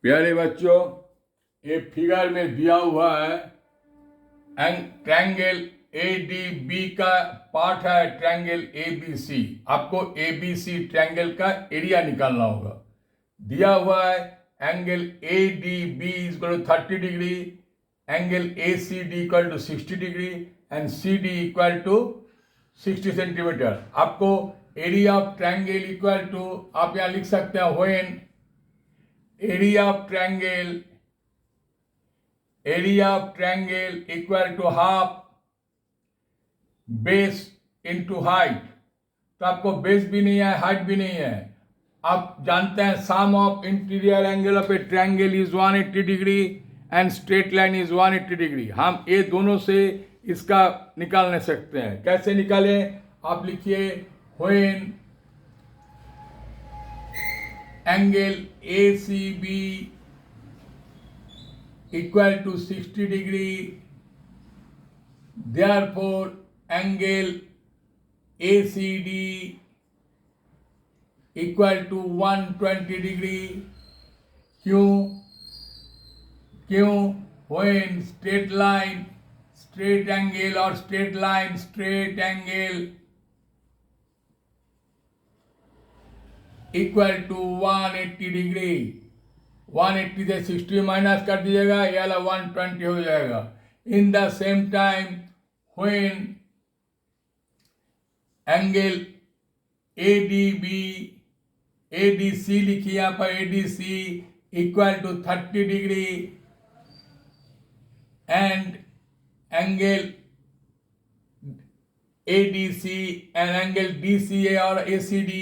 प्यारे बच्चों, एक फिगर में दिया हुआ है ट्रायंगल ए डी बी का पार्ट है ट्रायंगल ए बी सी। आपको ए बी सी ट्रायंगल का एरिया निकालना होगा। दिया हुआ है angle A D B is equal to 30 degree, angle A C D equal to 60 degree and C D equal to 60 centimetre. आपको area of triangle equal to, आप यहाँ लिख सकते हैं when area of triangle equal to half base into height। तो आपको base भी नहीं है, हाइट भी नहीं है। आप जानते हैं sum of interior angle of a triangle is 180 degree and straight line is 180 degree. हम ये दोनों से इसका निकाल नहीं सकते हैं। कैसे निकालें? आप लिखिए when angle ACB equal to 60 degree, therefore angle ACD equal to 120 degree। क्यों? when straight line, straight angle or straight line, straight angle equal to 180 degree. 180 से 60 माइनस कर दीजिएगा, ये वाला 120 हो जाएगा। In the same time when angle ADC लिखिए यहाँ पर, ADC equal to 30 degree and angle ADC and angle DCA or ACD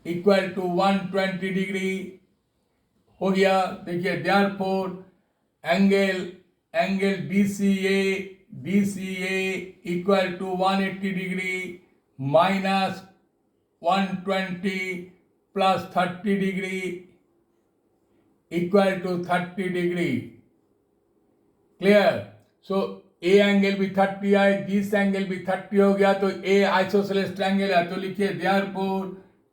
equal to 120 degree हो गया। देखिए therefore angle DCA equal to 180 degree minus 120 plus 30 degree equal to 30 degree. Clear? So A angle भी 30 है, this angle भी 30 हो गया, तो ए isosceles triangle है। तो लिखिए therefore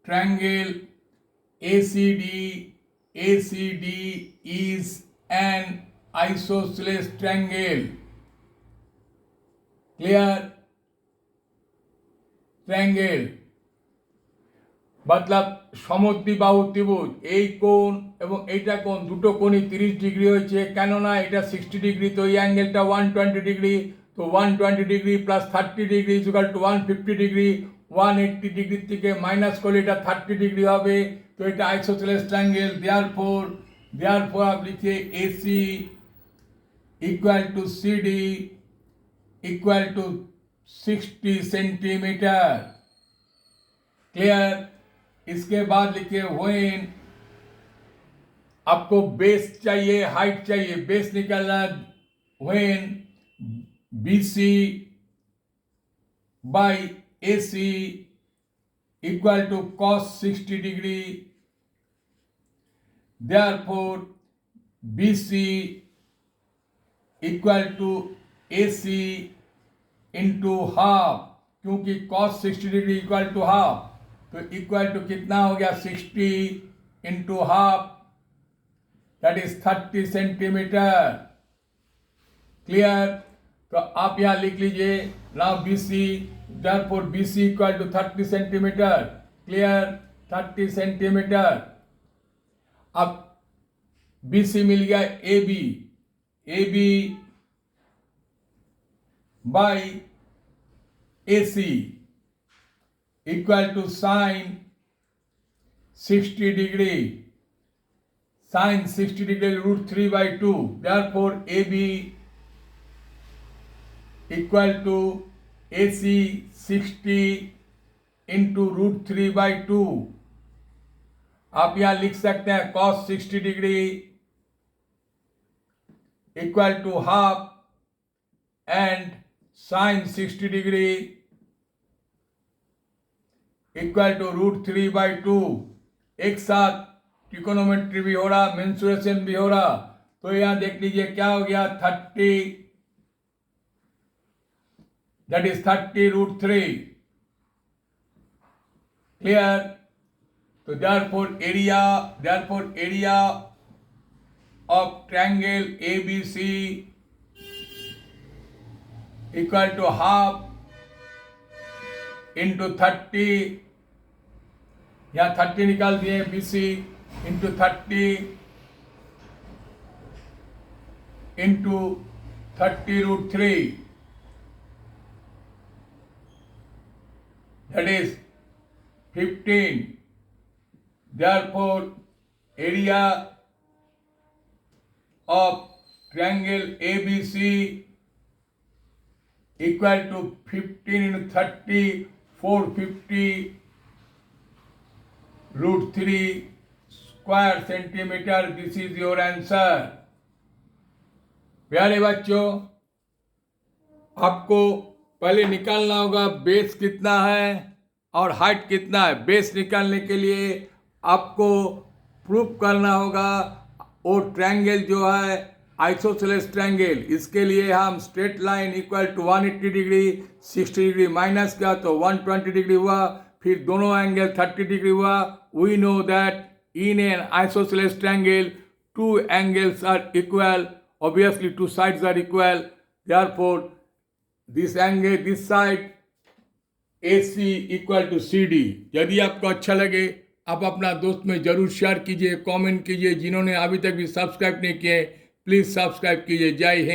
triangle ACD is an isosceles triangle. Clear? Triangle मतलब সমদ্বিবাহু ত্রিভুজ। এই কোণ এবং এইটা কোণ, দুটো কোণই 30 ডিগ্রি হয়েছে। কেননা এটা 60 ডিগ্রি, তো এই অ্যাঙ্গেলটা 120 ডিগ্রি। তো 120 degree plus 30 degree is equal to 150 degree. 180 degree থেকে মাইনাস করলে এটা 30 ডিগ্রি হবে। তো এটা আইসোসেলেস ট্রায়াঙ্গেল। দেয়ারফর आप लिखिए AC equal to CD equal to 60 centimetre. Clear? इसके बाद लिखिए व्हेन आपको बेस चाहिए, हाइट चाहिए, बेस निकालना। When BC by AC equal to cos 60 degree, therefore BC equal to AC into half, क्योंकि cos 60 degree equal to half. तो equal to कितना हो गया? 60 into half, that is 30 centimetre. Clear? तो आप यहां लिख लीजिए now BC, therefore BC equal to 30 centimetre. Clear? 30 centimetre. अब BC मिल गया AB by AC equal to sine 60 degree. Sign 60 degree √3/2। Therefore AB equal to AC 60 into √3/2। आप यहां लिख सकते हैं cos 60 degree equal to half and sine 60 degree equal to √3/2। एक साथ ट्रिकोनोमेट्री भी हो रहा, मेंसुरेशन भी हो रहा। तो यहां देख लीजिए क्या हो गया, 30 दैट इज 30 √3। क्लियर? तो therefore area of triangle ABC equal to half into 30, यहाँ 30 निकाल दिए, BC into 30 into 30 root 3, that is 15. Therefore area of triangle ABC equal to 15 into 30, 450 root 3 square centimeter. This is your answer. प्यारे बच्चों, आपको पहले निकालना होगा बेस कितना है और हाइट कितना है। बेस निकालने के लिए आपको प्रूफ करना होगा वो ट्रायंगल जो है आइसोसेलेस ट्रायंगल, इसके लिए हम straight line equal to 180 degree 60 degree minus किया तो 120 डिग्री हुआ, फिर दोनों एंगल 30 डिग्री हुआ। We know that in an isosceles triangle two angles are equal, obviously two sides are equal, therefore this angle, this side AC equal to CD। यदि आपको अच्छा लगे आप अपना दोस्त में जरूर शेयर कीजिए, कमेंट कीजिए। जिन्होंने अभी तक भी सब्सक्राइब नहीं किए प्लीज सब्सक्राइब कीजिए। जय हिंद।